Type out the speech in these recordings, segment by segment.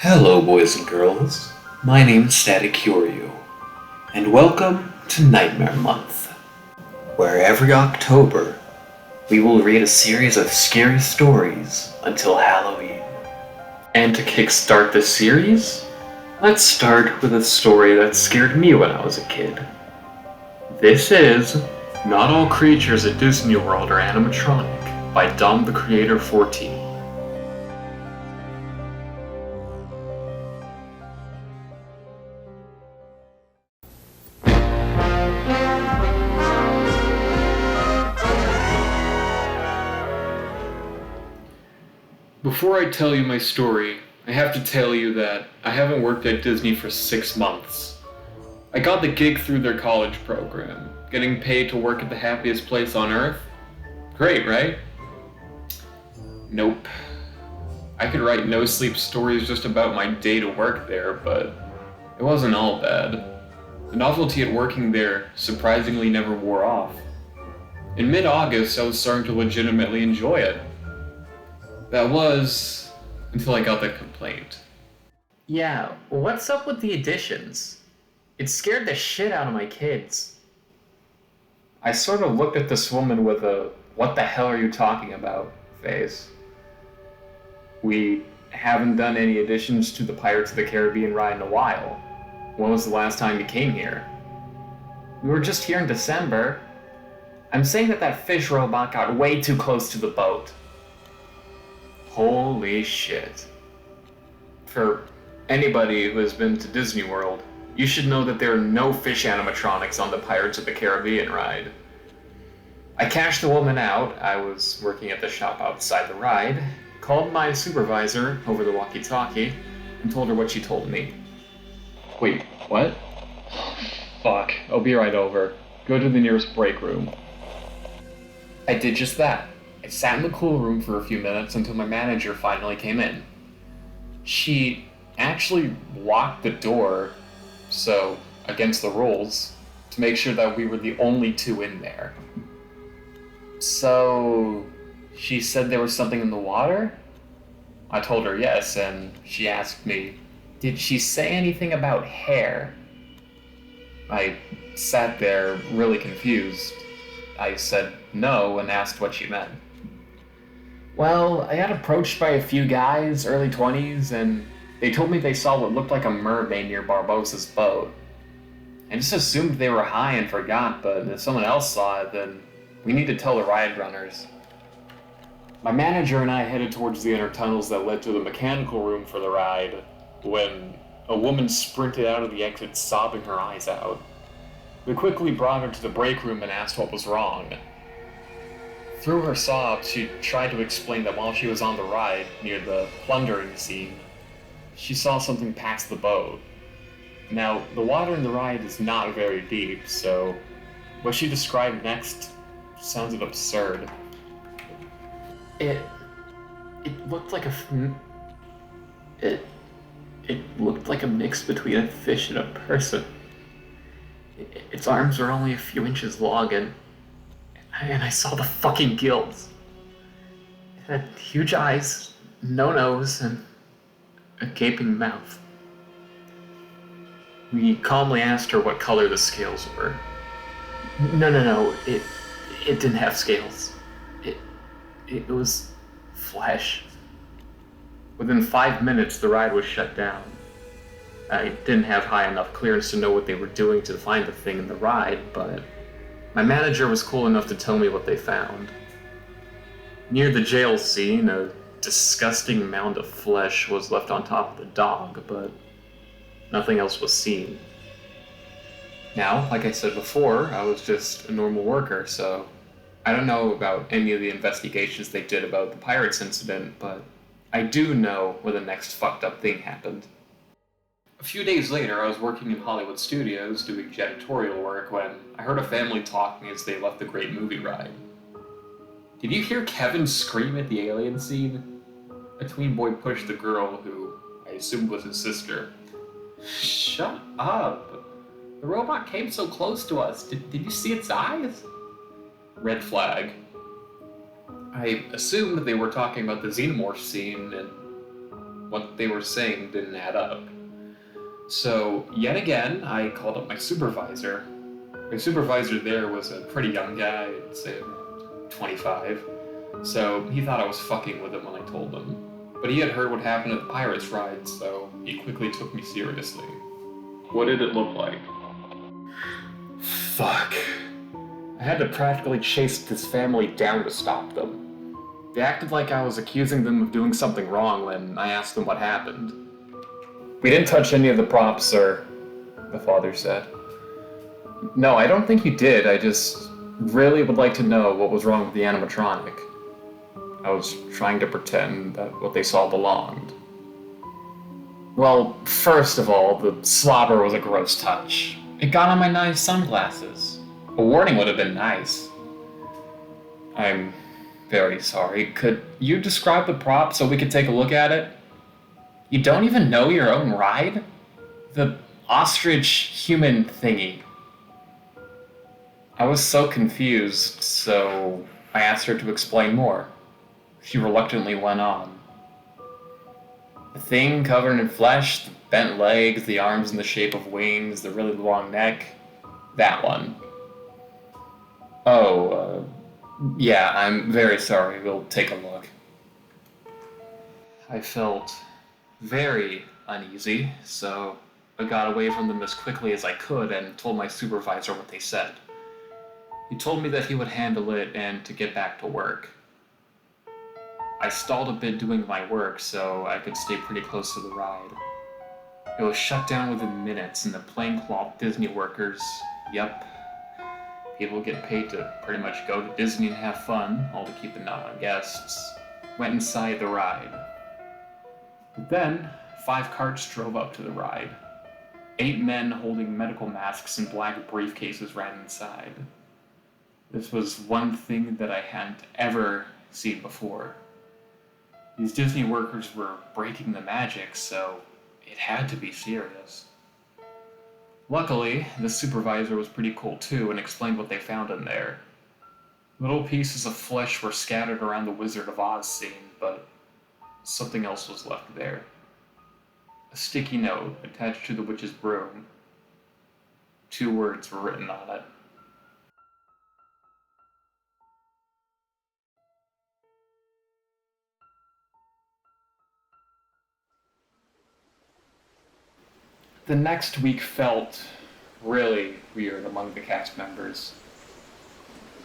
Hello, boys and girls. My name is Static and welcome to Nightmare Month, where every October we will read a series of scary stories until Halloween. And to kickstart this series, let's start with a story that scared me when I was a kid. This is Not All Creatures at Disney World Are Animatronic by Domthecreator14. Before I tell you my story, I have to tell you that I haven't worked at Disney for 6 months. I got the gig through their college program, getting paid to work at the happiest place on earth. Great, right? Nope. I could write no-sleep stories just about my day to work there, but it wasn't all bad. The novelty at working there surprisingly never wore off. In mid-August, I was starting to legitimately enjoy it. That was until I got the complaint. Yeah, what's up with the additions? It scared the shit out of my kids. I sort of looked at this woman with a "what the hell are you talking about" face. We haven't done any additions to the Pirates of the Caribbean ride in a while. When was the last time you came here? We were just here in December. I'm saying that fish robot got way too close to the boat. Holy shit. For anybody who has been to Disney World, you should know that there are no fish animatronics on the Pirates of the Caribbean ride. I cashed the woman out. I was working at the shop outside the ride, called my supervisor over the walkie-talkie, and told her what she told me. Wait, what? Fuck, I'll be right over. Go to the nearest break room. I did just that. I sat in the cool room for a few minutes until my manager finally came in. She actually locked the door, so against the rules, to make sure that we were the only two in there. So, she said there was something in the water? I told her yes, and she asked me, did she say anything about hair? I sat there really confused. I said no and asked what she meant. Well, I got approached by a few guys, early 20s, and they told me they saw what looked like a mermaid near Barbossa's boat. I just assumed they were high and forgot, but if someone else saw it, then we need to tell the ride runners. My manager and I headed towards the inner tunnels that led to the mechanical room for the ride, when a woman sprinted out of the exit sobbing her eyes out. We quickly brought her to the break room and asked what was wrong. Through her sobs, she tried to explain that while she was on the ride, near the plundering scene, she saw something pass the boat. Now, the water in the ride is not very deep, so what she described next sounded absurd. It looked like it looked like a mix between a fish and a person. Its arms were only a few inches long, and I saw the fucking gills. It had huge eyes, no nose, and a gaping mouth. We calmly asked her what color the scales were. No, it didn't have scales. It was flesh. Within 5 minutes, the ride was shut down. I didn't have high enough clearance to know what they were doing to find the thing in the ride, but my manager was cool enough to tell me what they found. Near the jail scene, a disgusting mound of flesh was left on top of the dog, but nothing else was seen. Now, like I said before, I was just a normal worker, so I don't know about any of the investigations they did about the Pirates incident, but I do know where the next fucked up thing happened. A few days later, I was working in Hollywood studios doing janitorial work when I heard a family talking as they left the great movie ride. Did you hear Kevin scream at the alien scene? A tween boy pushed the girl, who I assumed was his sister. Shut up! The robot came so close to us. Did you see its eyes? Red flag. I assumed they were talking about the xenomorph scene, and what they were saying didn't add up. So, yet again, I called up my supervisor. My supervisor there was a pretty young guy, I'd say around 25. So, he thought I was fucking with him when I told him. But he had heard what happened at the Pirates ride, so he quickly took me seriously. What did it look like? Fuck. I had to practically chase this family down to stop them. They acted like I was accusing them of doing something wrong when I asked them what happened. We didn't touch any of the props, sir, the father said. No, I don't think you did. I just really would like to know what was wrong with the animatronic. I was trying to pretend that what they saw belonged. Well, first of all, the slobber was a gross touch. It got on my nice sunglasses. A warning would have been nice. I'm very sorry. Could you describe the prop so we could take a look at it? You don't even know your own ride? The ostrich human thingy. I was so confused, so I asked her to explain more. She reluctantly went on. The thing covered in flesh, the bent legs, the arms in the shape of wings, the really long neck. That one. Oh, yeah, I'm very sorry. We'll take a look. I felt very uneasy, so I got away from them as quickly as I could and told my supervisor what they said. He told me that he would handle it and to get back to work. I stalled a bit doing my work so I could stay pretty close to the ride. It was shut down within minutes and the plaincloth Disney workers, yep, people get paid to pretty much go to Disney and have fun, all to keep an eye on guests, went inside the ride. But then, 5 carts drove up to the ride. 8 men holding medical masks and black briefcases ran inside. This was one thing that I hadn't ever seen before. These Disney workers were breaking the magic, so it had to be serious. Luckily, the supervisor was pretty cool too and explained what they found in there. Little pieces of flesh were scattered around the Wizard of Oz scene, but something else was left there. A sticky note attached to the witch's broom. 2 words were written on it. The next week felt really weird among the cast members.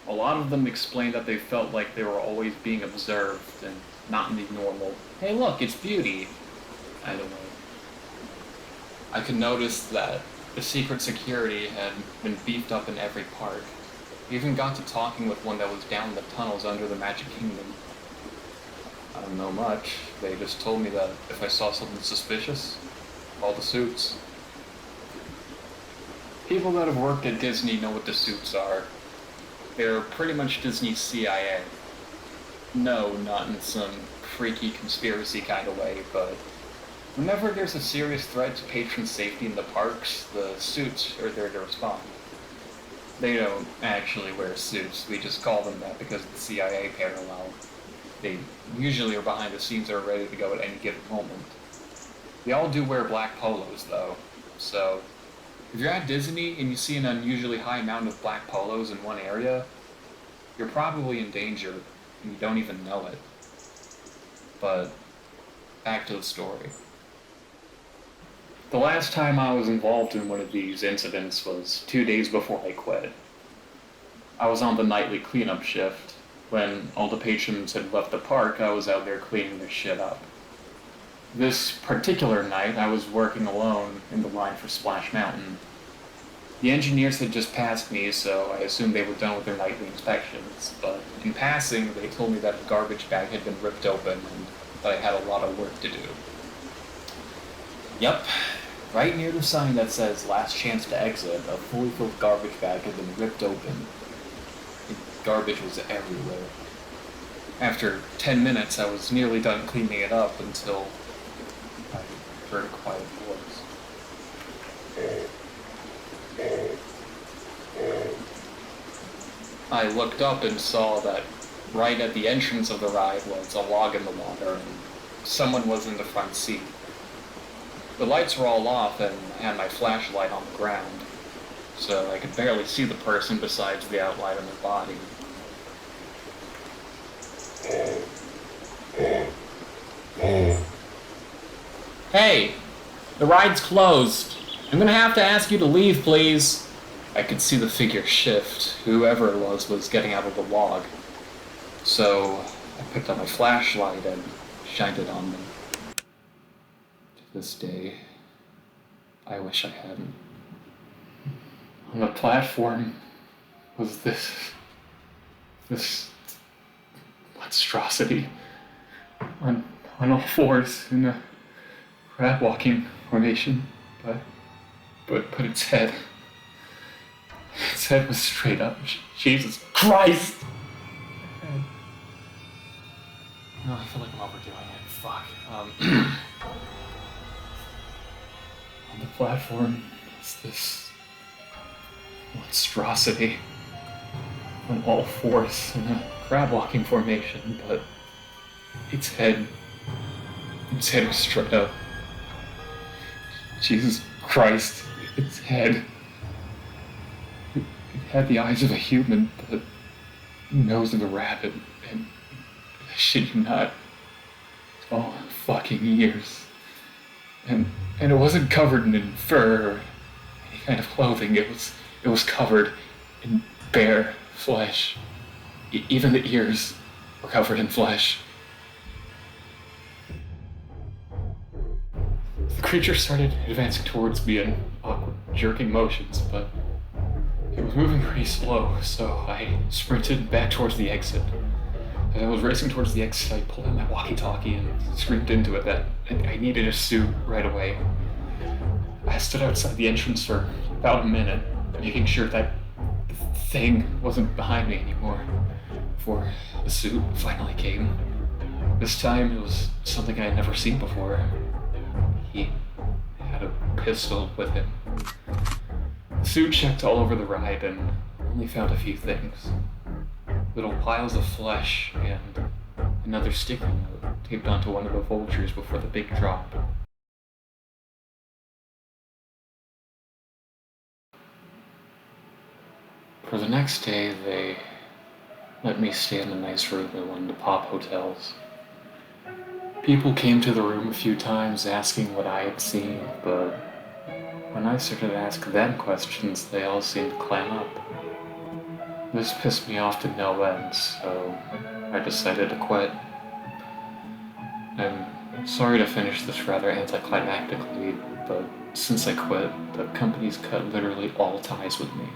A lot of them explained that they felt like they were always being observed and not in the normal, hey look, it's beauty kind of way. I could notice that the secret security had been beefed up in every park. I even got to talking with one that was down in the tunnels under the Magic Kingdom. I don't know much. They just told me that if I saw something suspicious, call the suits. People that have worked at Disney know what the suits are. They're pretty much Disney's CIA. No, not in some freaky conspiracy kind of way, but whenever there's a serious threat to patron safety in the parks, the suits are there to respond. They don't actually wear suits, we just call them that because of the CIA parallel. They usually are behind the scenes or ready to go at any given moment. They all do wear black polos though, so if you're at Disney and you see an unusually high amount of black polos in one area, you're probably in danger and you don't even know it. But back to the story. The last time I was involved in one of these incidents was 2 days before I quit. I was on the nightly cleanup shift. When all the patrons had left the park, I was out there cleaning their shit up. This particular night, I was working alone in the line for Splash Mountain. The engineers had just passed me, so I assumed they were done with their nightly inspections, but in passing, they told me that a garbage bag had been ripped open and that I had a lot of work to do. Yep, right near the sign that says "Last Chance to Exit," a fully filled garbage bag had been ripped open. Garbage was everywhere. After 10 minutes, I was nearly done cleaning it up until I heard a quiet voice. I looked up and saw that right at the entrance of the ride was a log in the water and someone was in the front seat. The lights were all off and I had my flashlight on the ground, so I could barely see the person besides the outline of their body. Hey, the ride's closed. I'm gonna have to ask you to leave, please. I could see the figure shift. Whoever it was getting out of the log. So I picked up my flashlight and shined it on them. To this day, I wish I hadn't. On the platform was this monstrosity on all fours in a crab walking formation, but its head was straight up. Jesus Christ! No, I feel like I'm overdoing it. Fuck. On the platform is this monstrosity on all fours in a crab walking formation, but its head was straight up. Jesus Christ, its head. It had the eyes of a human, but the nose of a rabbit, and I shit you not, 12 fucking years. And it wasn't covered in fur or any kind of clothing. It was covered in bare flesh. Even the ears were covered in flesh. The creature started advancing towards me in awkward, jerking motions, but it was moving pretty slow, so I sprinted back towards the exit. As I was racing towards the exit, I pulled out my walkie-talkie and screamed into it that I needed a suit right away. I stood outside the entrance for about a minute, making sure that the thing wasn't behind me anymore, before the suit finally came. This time, it was something I had never seen before. He had a pistol with him. The suit checked all over the ride and only found a few things. Little piles of flesh and another sticky note taped onto one of the vultures before the big drop. For the next day, they let me stay in a nice room at one of the pop hotels. People came to the room a few times asking what I had seen, but when I started to ask them questions, they all seemed to clam up. This pissed me off to no end, so I decided to quit. I'm sorry to finish this rather anticlimactically, but since I quit, the company's cut literally all ties with me.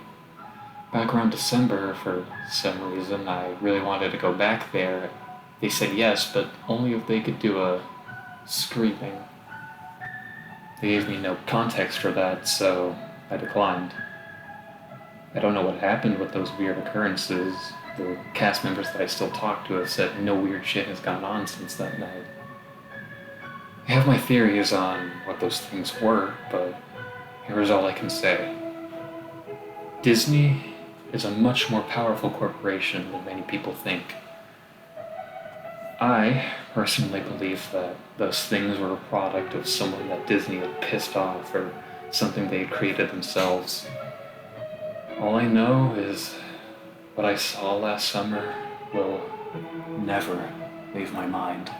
Back around December, for some reason, I really wanted to go back there. They said yes, but only if they could do a screaming. They gave me no context for that, so I declined. I don't know what happened with those weird occurrences. The cast members that I still talk to have said no weird shit has gone on since that night. I have my theories on what those things were, but here's all I can say. Disney is a much more powerful corporation than many people think. I personally believe that those things were a product of someone that Disney had pissed off or something they had created themselves. All I know is what I saw last summer will never leave my mind.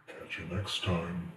Catch you next time.